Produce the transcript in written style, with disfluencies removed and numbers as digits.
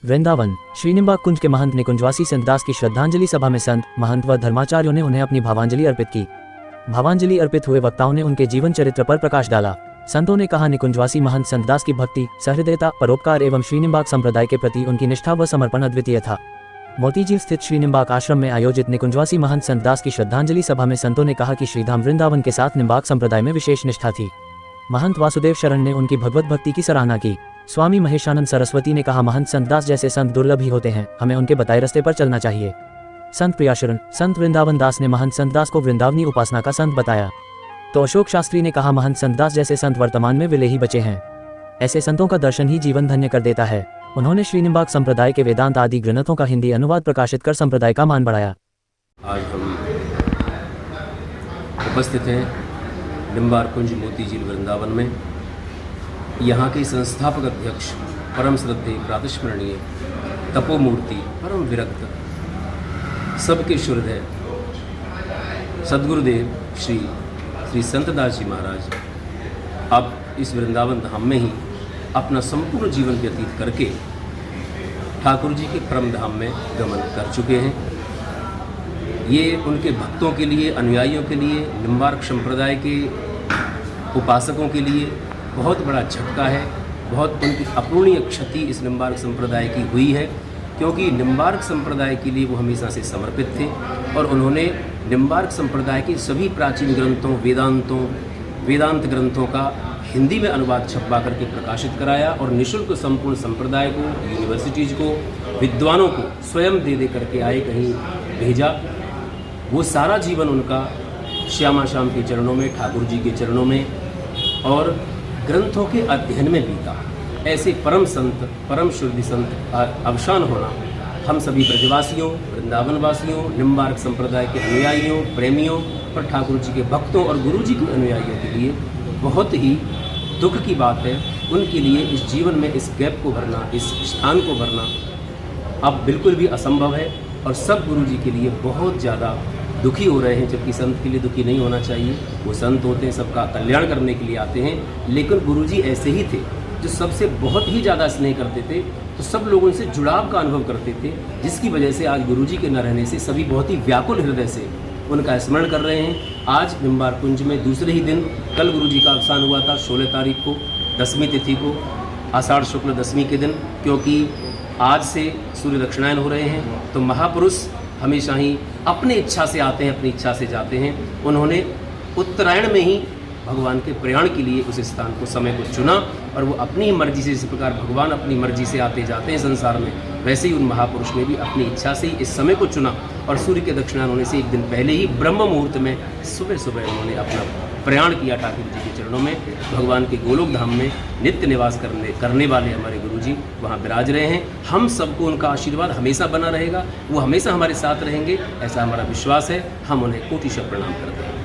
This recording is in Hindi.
वृंदावन श्रीनिम्बाक कुंज के महंत निकुंजवासी संत दास की श्रद्धांजलि सभा में संत, महंत व धर्माचार्यों ने उन्हें अपनी भावांजलि अर्पित की। भावांजलि अर्पित हुए वक्ताओं ने उनके जीवन चरित्र पर प्रकाश डाला। संतों ने कहा, निकुंजवासी महंत संत दास की भक्ति, सहृदयता, परोपकार एवं श्रीनिम्बाक संप्रदाय के प्रति उनकी निष्ठा व समर्पण अद्वितीय था। मोतीझील स्थित श्रीनिम्बाक आश्रम में आयोजित निकुंजवासी महंत संत दास की श्रद्धांजलि सभा में संतों ने कहा कि श्रीधाम वृंदावन के साथ निम्बाक संप्रदाय में विशेष निष्ठा थी। महंत वासुदेव शरण ने उनकी भगवत भक्ति की सराहना की। स्वामी महेशानंद सरस्वती ने कहा, महंत संत दास जैसे संत दुर्लभ ही होते हैं, हमें उनके बताए रास्ते पर चलना चाहिए। संत प्रियाशरण संत वृंदावन दास ने महंत संत दास को वृंदावनी उपासना का संत बताया। तो अशोक शास्त्री ने कहा, महंत संत दास जैसे संत वर्तमान में विले ही बचे हैं। ऐसे संतों का दर्शन ही जीवन धन्य कर देता है। उन्होंने श्रीनिम्बाक संप्रदाय के वेदांत आदि ग्रंथों का हिंदी अनुवाद प्रकाशित कर संप्रदाय का मान बढ़ाया। आज हम उपस्थित हैं निम्बार्क कुंज मोतीझील वृंदावन में। यहाँ के संस्थापक अध्यक्ष परम श्रद्धेय प्रातस्मरणीय तपोमूर्ति परम विरक्त सबके शुरदय सद्गुरुदेव श्री संतदास जी महाराज अब इस वृंदावन धाम में ही अपना संपूर्ण जीवन व्यतीत करके ठाकुर जी के परम धाम में गमन कर चुके हैं। ये उनके भक्तों के लिए, अनुयायियों के लिए, निम्बार्क संप्रदाय के उपासकों के लिए बहुत बड़ा झटका है। बहुत उनकी अपूर्णीय क्षति इस निम्बार्क संप्रदाय की हुई है, क्योंकि निम्बार्क संप्रदाय के लिए वो हमेशा से समर्पित थे और उन्होंने निम्बार्क संप्रदाय के सभी प्राचीन ग्रंथों, वेदांत ग्रंथों का हिंदी में अनुवाद छपवा करके प्रकाशित कराया और निःशुल्क संपूर्ण संप्रदाय को, यूनिवर्सिटीज़ को, विद्वानों को स्वयं दे करके आए, कहीं भेजा। वो सारा जीवन उनका श्यामा श्याम के चरणों में, ठाकुर जी के चरणों में और ग्रंथों के अध्ययन में बीता। ऐसे परम संत, परम शुद्ध संत अवसान होना हम सभी ब्रजवासियों, वृंदावन वासियों, निम्बार्क संप्रदाय के अनुयायियों, प्रेमियों और ठाकुर जी के भक्तों और गुरु जी के अनुयायियों के लिए बहुत ही दुख की बात है। उनके लिए इस जीवन में इस गैप को भरना, इस स्थान को भरना अब बिल्कुल भी असंभव है और सब गुरु जी के लिए बहुत ज़्यादा दुखी हो रहे हैं, जबकि संत के लिए दुखी नहीं होना चाहिए। वो संत होते हैं, सबका कल्याण करने के लिए आते हैं, लेकिन गुरुजी ऐसे ही थे जो सबसे बहुत ही ज़्यादा स्नेह करते थे, तो सब लोगों से जुड़ाव का अनुभव करते थे, जिसकी वजह से आज गुरुजी के न रहने से सभी बहुत ही व्याकुल हृदय से उनका स्मरण कर रहे हैं। आज निम्बार्क कुंज में दूसरे ही दिन, कल गुरुजी का अवसान हुआ था 16 तारीख को, 10वीं तिथि को, आषाढ़ शुक्ल 10वीं के दिन, क्योंकि आज से सूर्य दक्षिणायन हो रहे हैं। तो महापुरुष हमेशा ही अपनी इच्छा से आते हैं, अपनी इच्छा से जाते हैं। उन्होंने उत्तरायण में ही भगवान के प्रयाण के लिए उस स्थान को, समय को चुना और वो अपनी ही मर्जी से, जिस प्रकार भगवान अपनी मर्जी से आते जाते हैं संसार में, वैसे ही उन महापुरुष ने भी अपनी इच्छा से ही इस समय को चुना और सूर्य के दक्षिणायन होने से एक दिन पहले ही ब्रह्म मुहूर्त में सुबह सुबह उन्होंने अपना प्रयाण किया ठाकुर जी के चरणों में। भगवान के गोलोक धाम में नित्य निवास करने वाले हमारे गुरु जी वहाँ विराज रहे हैं। हम सबको उनका आशीर्वाद हमेशा बना रहेगा, वो हमेशा हमारे साथ रहेंगे, ऐसा हमारा विश्वास है। हम उन्हें कोटि शत प्रणाम करते हैं।